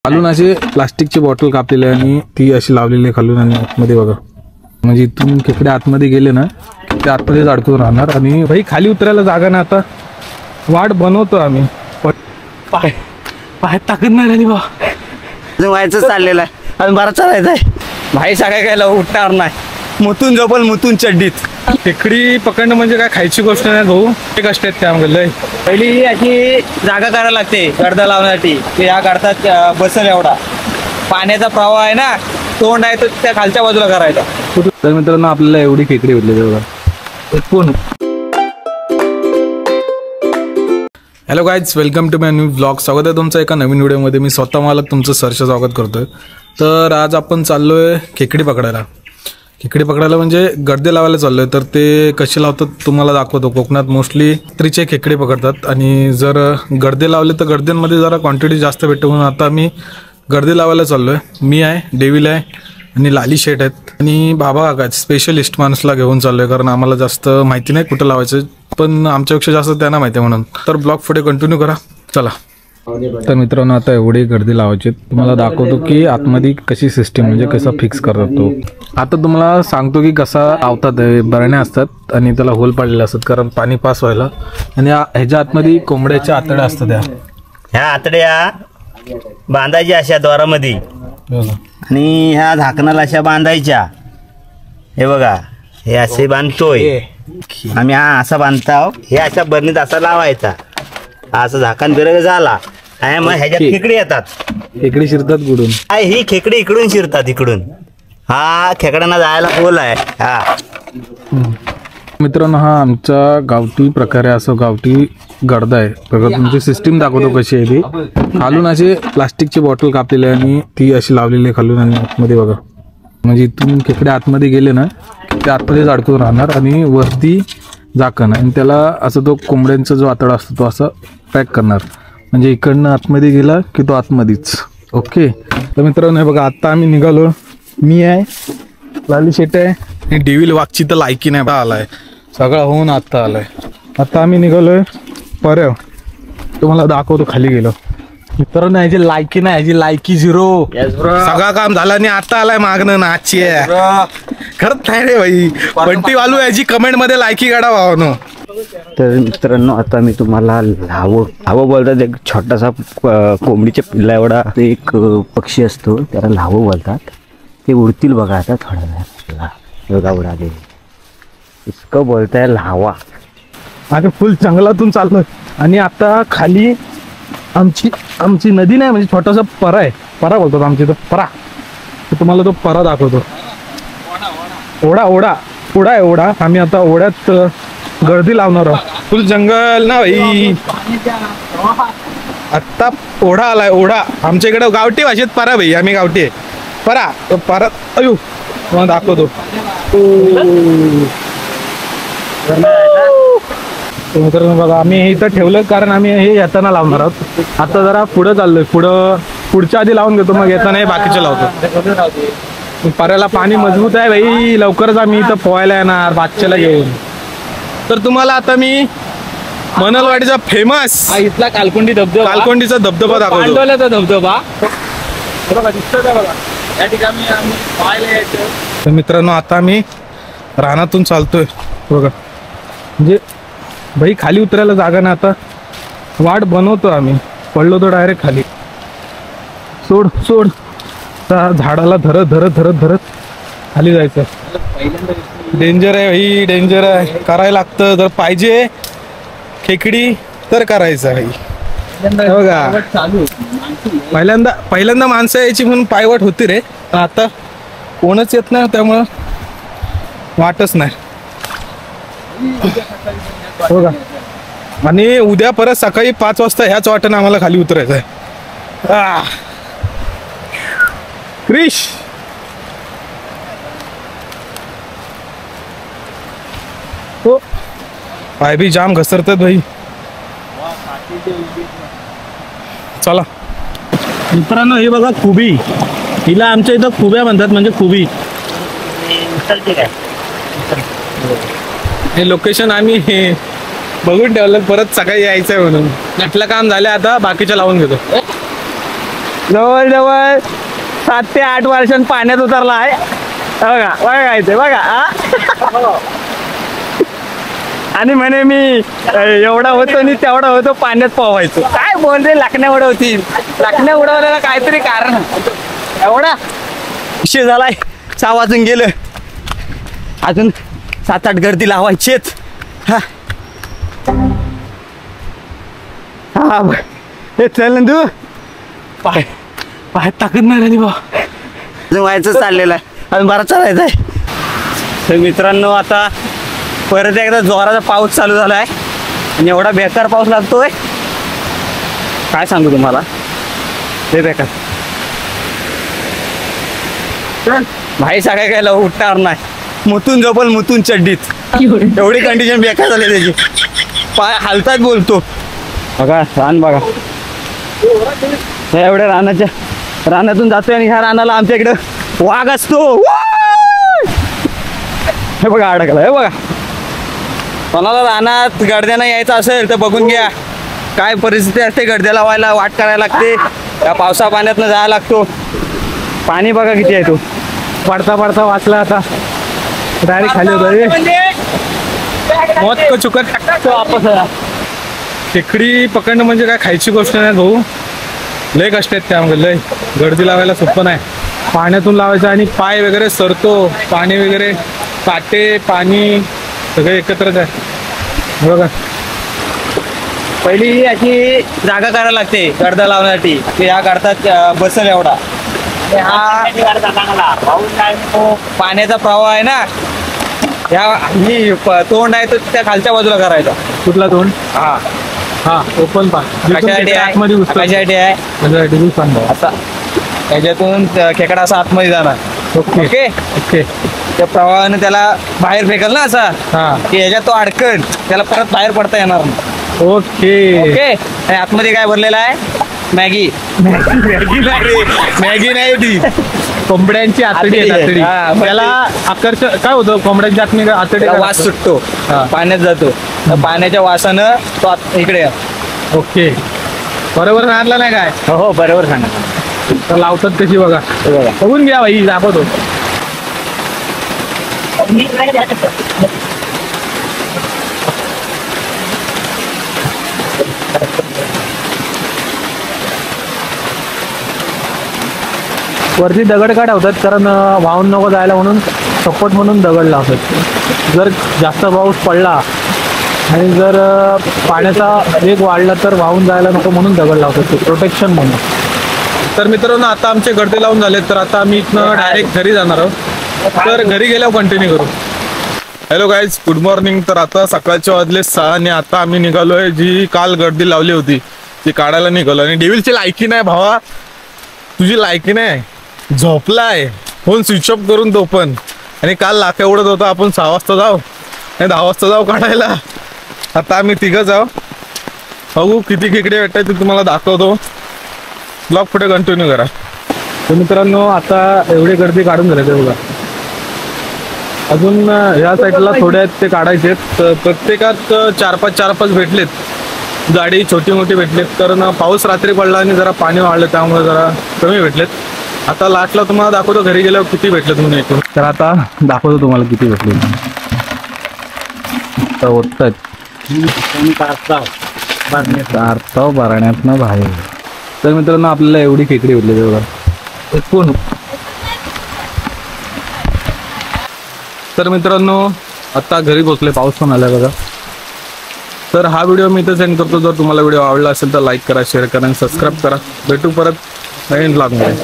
खालून अशी प्लास्टिकची बॉटल कापलेली आहे आणि ती अशी लावलेली आहे खालून आणि आतमध्ये बघा, म्हणजे इथून खेकडे आतमध्ये गेले ना ते आतमध्येच अडकून राहणार. आणि भाई खाली उतरायला जागा ना, आता वाट बनवतो आम्ही, पाय पाय ताकद नाही राहिली बा, व्हायचं चाललेलं आहे आणि बरा चालायचं आहे भाई. सगळ्या काय उठणार नाही, मुतून झोपल मुतून चड्डीत. खेकडी पकडणं म्हणजे काय खायची गोष्ट नाही भाऊ, ते कष्ट आहेत त्यामध्ये लय. पहिली अशी जागा करायला लागते गर्दा लावण्यासाठी, ते या गर्दात बसल एवढा पाण्याचा प्रवाह आहे ना, तोंड आहे तो त्या खालच्या बाजूला करायचा. तर मित्रांनो आपल्याला एवढी खेकडी भेटली बघा. Hello guys, welcome to my new vlog. स्वागत आहे तुमचं एका नवीन व्हिडिओमध्ये. मी स्वतः मालक तुमचं सहर्ष स्वागत करतोय. तर आज आपण चाललोय खेकडी पकडायला. खेकडी पकडायला म्हणजे गर्दे लावायला चाललोय. तर ते कसे लावतात तुम्हाला दाखवतो. कोकणात मोस्टली त्रिचे खेकडे पकडतात आणि जर गर्दे लावले तर गर्द्यांमध्ये जरा क्वांटिटी जास्त भेटते, म्हणून आता मी गर्दे लावायला चाललोय. मी आहे, डेव्हिल आहे आणि लाली शेट आहेत आणि बाबा काका स्पेशलिस्ट माणूसला घेऊन चाललोय, कारण आम्हाला जास्त माहिती नाही कुठं लावायचं, पण आमच्यापेक्षा जास्त त्यांना माहिती आहे म्हणून. तर ब्लॉग पुढे कंटिन्यू करा, चला. तर मित्रांनो आता एवढी गर्दी लावायची, तुम्हाला दाखवतो की आतमध्ये कशी सिस्टीम म्हणजे कसा फिक्स करतात तो. आता तुम्हाला सांगतो की कसा लावतात. बरण्या असतात आणि त्याला होल पाडलेले असतात कारण पाणी पास व्हायला, आणि ह्याच्या आतमध्ये कोंबड्याच्या आतड्या असतात. ह्या आतड्या बांधायच्या अशा द्वारामध्ये आणि ह्या झाकणाला अशा बांधायच्या. हे बघा, हे असे बांधतोय आम्ही, हा असा बांधतो. हे अशा बरणीत असा लावायचा, असं झाकण बिरग झाला आणि मग ह्याच्यात खेकडे येतात. खेकडी शिरतात गुडून, ही खेकडे इकडून शिरतात इकडून. हा खेकड्यांना जायला होल आहे. हा मित्रांनो हा आमचा गावठी प्रकारे असं गावठी गर्दा आहे बघा. तुमची सिस्टीम दाखवतो कशी आहे ती. खालून अशी प्लास्टिकची बॉटल कापलेली आहे आणि ती अशी लावलेली आहे खालून आणि आतमध्ये बघा, म्हणजे इथून खेकडे आतमध्ये गेले ना ते आतमध्येच अडकून राहणार. आणि वरती झाकण आणि त्याला असं तो कोंबड्यांचा जो आतडा असतो तो असा पॅक करणार, म्हणजे इकडनं आतमध्ये गेला की तो आतमध्येच. ओके. तर मित्रांनो हे बघा, आत्ता आम्ही निघालो. मी आहे, लाली शेट आहे आणि डेव्हिल वाघची तर लायकी नाही बा आलाय, सगळं होऊन आत्ता आलाय. आता आम्ही निघालोय पर्याव, तुम्हाला दाखवतो खाली गेलो. मित्रांनो याची लायकी नाही, याची लायकी झिरो. सगळं काम झालं आणि आता आलाय मागणं नाची आहे. खरंच नाही रे भाई, बंटी वालू याची कमेंट मध्ये लायकी काढा भावानो. तर मित्रांनो आता मी तुम्हाला लावं बोलतात. एक छोटासा कोंबडीच्या पिल्ला एवढा एक पक्षी असतो, त्याला लावं बोलतात. ते उडतील बघा आता थोडा वेळ बघा उडाले, इतकं बोलताय लावा. आता फुल जंगलातून चाललोय आणि आता खाली आमची नदी नाही, म्हणजे छोटासा परा आहे. परा बोलतात आमची तो परा. तुम्हाला तो परा दाखवतो. ओढा ओढा ओढा आहे ओढा. आम्ही आता ओढ्यात गर्दी लावणार आहोत. फुल जंगल ना भाई. आत्ता ओढा आलाय, ओढा. आमच्या इकडे गावठी भाषेत परा भाई, आम्ही गावठी आहे. परा तो परा. अयो तुम्हाला दाखवतो. मित्रांनो बघा, आम्ही हे इथं ठेवलं कारण आम्ही हे येताना लावणार आहोत. आता जरा पुढं चाललोय, पुढच्या आधी लावून घेतो, मग येताना हे बाकीचे लावतो. पर्याला पाणी मजबूत आहे भाई, लवकरच आम्ही इथं पोहायला येणार बादशाला घेऊन. तर तुम्हाला आता मी मनलवाडीचा फेमस इथला कालकोंडी धबधबा, कालकोंडीचा धबधबा दाखवतो. पांडवल्याचा धबधबा. तर मित्रांनो आता आम्ही रानातून चालतोय बघा, म्हणजे भाई खाली उतरायला जागा ना, आता वाट बनवतो आम्ही. पडलो तो डायरेक्ट खाली. सोड सोड, झाडाला धरत धरत धरत धरत खाली जायचं. डेंजर आहे भाई, डेंजर आहे. करायला लागतं जर पाहिजे खेकडी तर करायचं भाई. बघा पहिल्यांदा माणसं यायची म्हणून पायवाट होती रे, आता कोणच येत नाही त्यामुळं वाटच नाही. बघा, आणि उद्या परत सकाळी 5 वाजता ह्याच वाटेनं आम्हाला खाली उतरायचं आहे. क्रिश हो, पाय बी जाम घसरतात भाई. चला मित्रांनो, हे बघा खुबी. हिला आमच्या इथं खुब्या म्हणतात, म्हणजे खुबी. हे लोकेशन आम्ही बघून ठेवलं, परत सकाळी यायचंय म्हणून. म्हटलं काम झालं, आता बाकीच्या लावून घेतो. जवळजवळ 7 ते 8 वर्षांनी पाण्यात उतरला आहे. बघा बघा काय ते बघा हा. आणि म्हणे मी एवढा होतो आणि तेवढा होतो पाण्यात पोहायचो. काय बोल रे, लाकण्या उडवतील. लाकण्या उडवल्याला काहीतरी कारण एवढा विषय झालाय. 6 वाजून गेलं, अजून 7-8 गर्दी लावायचेत. हा हा हे चल ना तू. पाय पाय ताकद नाही राहिली बा. अजून व्हायचं चाललेलं आहे, अजून बरा चालायचं आहे. तर मित्रांनो, आता परत एकदा जोराचा पाऊस चालू झाला आहे आणि एवढा बेकार पाऊस लागतोय काय सांगू तुम्हाला. ते बेकार भाई सगळ्या काय उठणार नाही. मुतून झोपल मुतून चड्डीत. एवढी कंडिशन बेकार झाली त्याची. पाय हालतात बोलतो. बघा रान बघा, एवढ्या रानातून जातोय आणि ह्या रानाला आमच्या इकडं वाघ असतो. हे बघा अडकला. हे बघा, कोणाला रानात गडद्यानं यायचं असेल तर बघून घ्या काय परिस्थिती असते. गडद्या लावायला वाट करायला लागते, त्या पावसा पाण्यातनं जायला लागतो. पाणी बघा किती आहे. तो पडता पडता वाचला, आता डायरेक्ट खाली होतो. मौत को चुकत वापस आला. खेकडी पकडणं म्हणजे काय खायची गोष्ट नाही भाऊ. लय कष्ट आहेत त्यामध्ये. लय गर्दी लावायला सोपं नाही. पाण्यातून लावायचं आणि पाय वगैरे सरतो. पाणी वगैरे, काटे पाणी सगळे एकत्रच आहे. बघा, पहिली अशी जागा करायला लागते गडदा लावण्यासाठी की ह्या गडदात बसल एवढा. हा पाण्याचा प्रवाह आहे ना, तोंड आहे तो त्या खालच्या बाजूला करायचा. कुठला तोंड? हा हा ओपन कशासाठी आहे असा. त्याच्यातून खेकडा असा आतमध्ये जाणार. Okay okay okay. त्या प्रवाहाने त्याला बाहेर फेकल ना असा, हा की ह्याच्यात तो अडकल, त्याला परत बाहेर पडता येणार नाही. Okay okay. आणि आतमध्ये काय भरलेलं आहे? मॅगी. मॅगी नाही ती, कोंबड्यांची आतडी आहे. आतडी. हा, त्याला आकर्षण काय होतं, कोंबड्यांची आतडी आतडी त्याला वास सुटतो, हा. पाण्यात जातो. तर पाण्याच्या वासानं तो इकडे. ओके, बरोबर सांगितलं नाही काय? हो बरोबर सांगा. तर लावतात कशी बघा. बघा बघून घ्या भाई, दाखवतो. वरती दगड का ठेवतात, कारण वाहून नको जायला म्हणून सपोर्ट म्हणून दगड लावतात. जर जास्त पाऊस पडला आणि जर पाण्याचा वेग वाढला तर वाहून जायला नको म्हणून दगड लावतात, प्रोटेक्शन म्हणून. तर मित्रांनो, आता आमचे गर्दे लावून झाले, तर आता आम्ही इथनं डायरेक्ट घरी जाणार आहोत. तर घरी गेल्यावर कंटिन्यू करू. Hello guys, good morning. तर आता सकाळचे वाजले 6 आणि आता आम्ही निघालोय. जी काल गर्दी लावली होती ती काढायला निघालो. आणि डेव्हिलची लायकी नाही भावा, तुझी लायकी नाही. झोपलाय, फोन स्विच ऑफ करून तो पण. आणि काल लाका उडत होता आपण 6 वाजता जाऊ आणि 10 वाजता जाऊ काढायला. आता आम्ही 3घं जाऊ. बघू किती खेकडे भेटतात ते तुम्हाला दाखवतो. ब्लॉग पुढे कंटिन्यू करा. तर मित्रांनो, आता एवढी गर्दी काढून झाले ते बघा. अजून ह्या साईडला थोडे आहेत ते काढायचे. तर प्रत्येकात 4-5 भेटलेत. गाडी छोटी मोठी भेटलेत, कारण पाऊस रात्री पडला आणि जरा पाणी वाढलं त्यामुळे जरा कमी भेटलेत. आता लास्टला तुम्हाला दाखवतो घरी गेल्यावर किती भेटले तुम्ही इथून. तर आता दाखवतो तुम्हाला किती भेटले. तर होतात बारण्यातनं बाहेर. तर मित्रांनो, आपल्याला एवढी खेकडी भेटली ते बघा. कोण. तर मित्रांनो, आता घरी पोहोचले, पाऊस पण आलाय बघा. तर हा व्हिडिओ मी इथं सेंड करतो. जर तुम्हाला व्हिडिओ आवडला असेल तर लाईक करा, शेअर करा आणि सबस्क्राईब करा. भेटू परत नवीन ब्लॉगमध्ये.